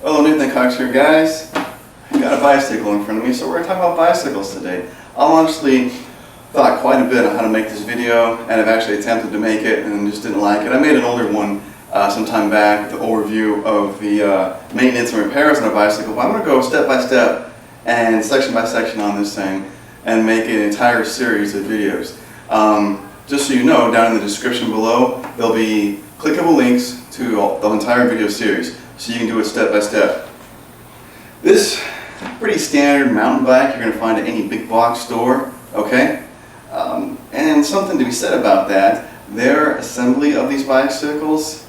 Hello, Nathan Cox here, guys. I got a bicycle in front of me, so we're going to talk about bicycles today. I honestly thought quite a bit on how to make this video, and I've actually attempted to make it and just didn't like it. I made an older one some time back with the overview of the maintenance and repairs on a bicycle, but I'm going to go step by step and section by section on this thing and make an entire series of videos. Just so you know, down in the description below, there'll be clickable links to the entire video series, so you can do it step by step. This pretty standard mountain bike you're going to find at any big box store, okay? And something to be said about that, their assembly of these bicycles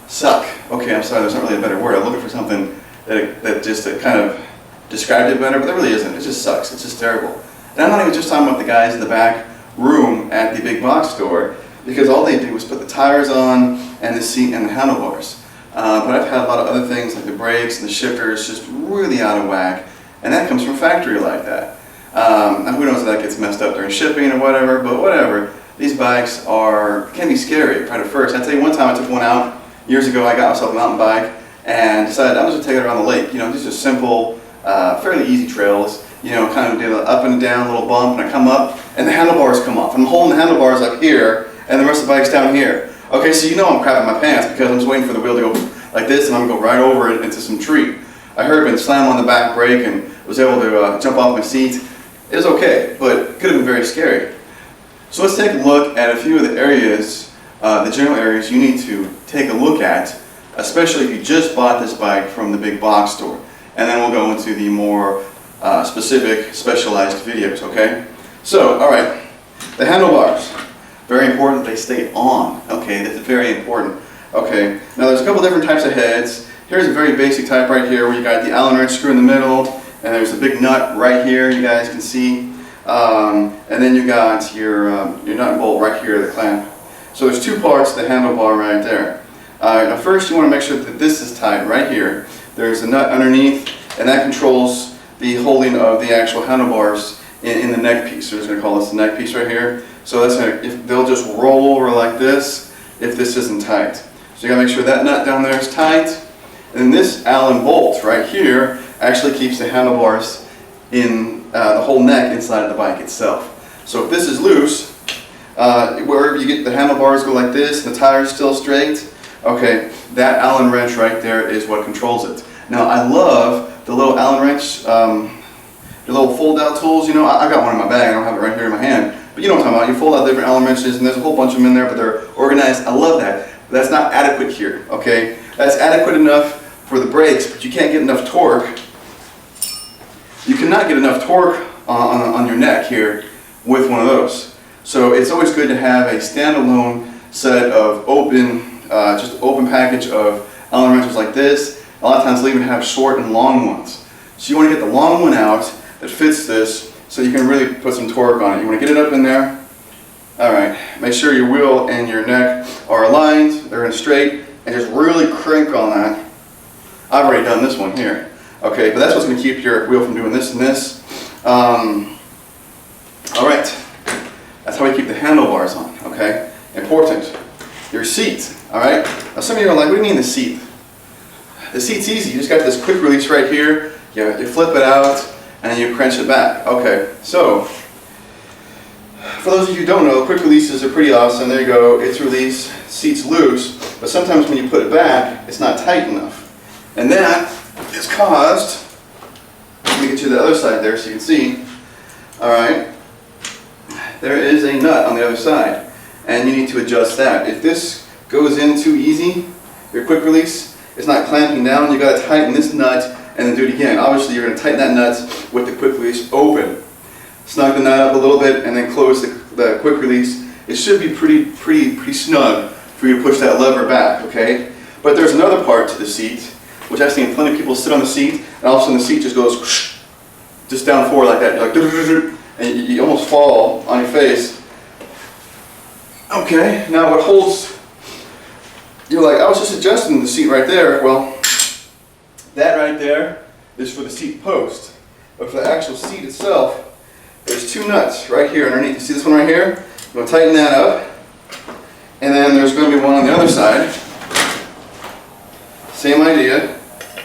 suck. Okay, I'm sorry, there's not really a better word. I'm looking for something that just kind of described it better, but there really isn't. It just sucks. It's just terrible. And I'm not even just talking about the guys in the back room at the big box store, because all they do is put the tires on and the seat and the handlebars. But I've had a lot of other things like the brakes and the shifters just really out of whack, and that comes from factory like that. Now who knows if that gets messed up during shipping or whatever, but whatever. These bikes can be scary right at first. I tell you, one time I took one out years ago. I got myself a mountain bike and decided I was going to take it around the lake. You know, these are simple, fairly easy trails. You know, kind of do the up and down little bump, and I come up and the handlebars come off. I'm holding the handlebars up here and the rest of the bike's down here. Okay, so you know I'm crapping my pants because I'm just waiting for the wheel to go like this and I'm going to go right over it into some tree. I heard it slam on the back brake and was able to jump off my seat. It was okay, but it could have been very scary. So let's take a look at a few of the areas, the general areas you need to take a look at, especially if you just bought this bike from the big box store. And then we'll go into the more specific, specialized videos, okay? So, alright, the handlebars. Very important that they stay on, okay? That's very important. Okay, now there's a couple different types of heads. Here's a very basic type right here where you got the Allen wrench screw in the middle, and there's a big nut right here you guys can see. And then you got your nut and bolt right here, the clamp. So there's two parts to the handlebar right there. Now first you want to make sure that this is tight right here. There's a nut underneath, and that controls the holding of the actual handlebars in the neck piece. So we're just going to call this the neck piece right here. So that's they'll just roll over like this if this isn't tight. So you got to make sure that nut down there is tight. And then this Allen bolt right here actually keeps the handlebars in the whole neck inside of the bike itself. So if this is loose, wherever you get the handlebars go like this and the tires still straight, okay, that Allen wrench right there is what controls it. Now I love the little Allen wrench, the little fold-out tools. You know, I got one in my bag. I don't have it right here in my hand, but you know what I'm talking about. You fold out different Allen wrenches, and there's a whole bunch of them in there, but they're organized. I love that. But that's not adequate here. Okay, that's adequate enough for the brakes, but you can't get enough torque. You cannot get enough torque on your neck here with one of those. So it's always good to have a standalone set of just open package of Allen wrenches like this. A lot of times they'll even have short and long ones. So you want to get the long one out that fits this so you can really put some torque on it. You want to get it up in there. Alright, make sure your wheel and your neck are aligned, they're in straight, and just really crank on that. I've already done this one here. Okay, but that's what's going to keep your wheel from doing this and this. Alright, that's how we keep the handlebars on, okay? Important. Your seat, alright? Now some of you are like, what do you mean the seat? The seat's easy. You just got this quick release right here. You flip it out and you crank it back. Okay, so for those of you who don't know, quick releases are pretty awesome. There you go, it's released, seat's loose, but sometimes when you put it back, it's not tight enough. And that is caused, let me get you the other side there so you can see, alright, there is a nut on the other side, and you need to adjust that. If this goes in too easy, your quick release, it's not clamping down, you got to tighten this nut and then do it again. Obviously you're going to tighten that nut with the quick release open. Snug the nut up a little bit and then close the quick release. It should be pretty snug for you to push that lever back, okay? But there's another part to the seat, which I've seen plenty of people sit on the seat and all of a sudden the seat just goes whoosh, just down forward like that. You're like, and you almost fall on your face. Okay, now what holds, you're like, I was just adjusting the seat right there. Well, that right there is for the seat post. But for the actual seat itself, there's two nuts right here underneath. You see this one right here? I'm going to tighten that up. And then there's going to be one on the other side. Same idea.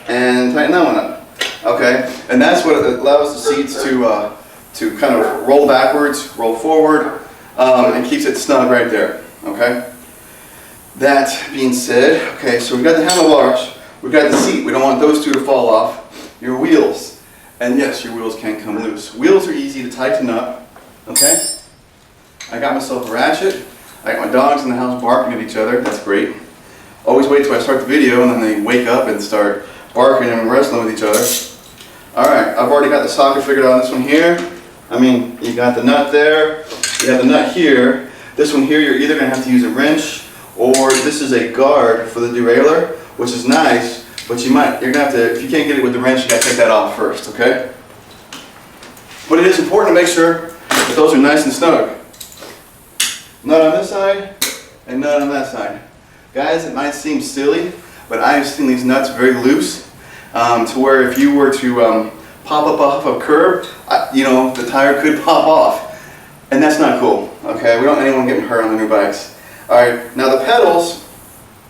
and tighten that one up. Okay, and that's what allows the seats to kind of roll backwards, roll forward, and keeps it snug right there. Okay. That being said, okay, so we've got the handlebars, we've got the seat. We don't want those two to fall off. Your wheels, and yes, your wheels can come loose. Wheels are easy to tighten up. Okay. I got myself a ratchet. I got my dogs in the house barking at each other. That's great. Always wait till I start the video and then they wake up and start barking and wrestling with each other. Alright, I've already got the socket figured out on this one here. I mean, you got the nut there, you have the nut here. This one here, you're either going to have to use a wrench, or this is a guard for the derailleur, which is nice, but you're going to have to, if you can't get it with the wrench, you got to take that off first, okay? But it is important to make sure that those are nice and snug. Nut on this side, and nut on that side. Guys, it might seem silly, but I've seen these nuts very loose, to where if you were to pop up off a curb, you know, the tire could pop off. And that's not cool, okay? We don't want anyone getting hurt on the new bikes. Alright, now the pedals,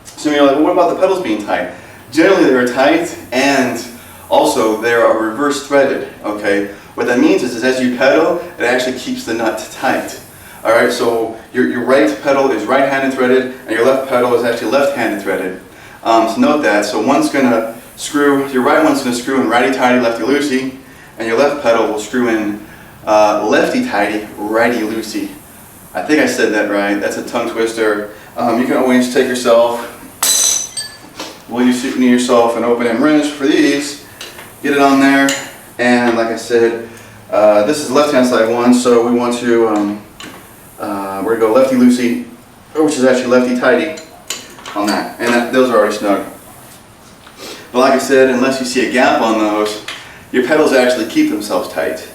some of you are like, well, what about the pedals being tight? Generally they're tight, and also they are reverse threaded, okay? What that means is as you pedal, it actually keeps the nut tight. Alright, so your right pedal is right-handed threaded, and your left pedal is actually left-handed threaded. So note that. So one's going to screw, your right one's going to screw in righty-tighty, lefty-loosey, and your left pedal will screw in lefty-tighty, righty-loosey. I think I said that right. That's a tongue twister. You can always take yourself, near yourself, an open-end wrench for these, get it on there, and like I said, this is left-hand side one, so we want to, we're going to go lefty-loosey, which is actually lefty-tighty on that, and those are already snug. But like I said, unless you see a gap on those, your pedals actually keep themselves tight.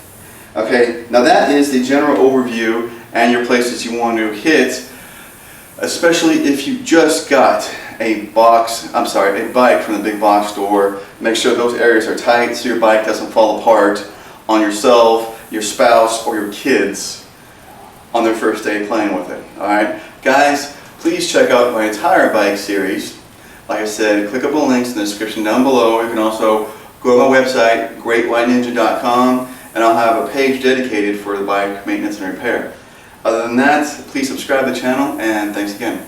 Okay, now that is the general overview and your places you want to hit, especially if you just got a bike from the big box store. Make sure those areas are tight so your bike doesn't fall apart on yourself, your spouse, or your kids on their first day playing with it. Alright, guys, please check out my entire bike series. Like I said, clickable links in the description down below. You can also go to my website, greatwhiteninja.com, and I'll have a page dedicated for the bike maintenance and repair. Other than that, please subscribe to the channel, and thanks again.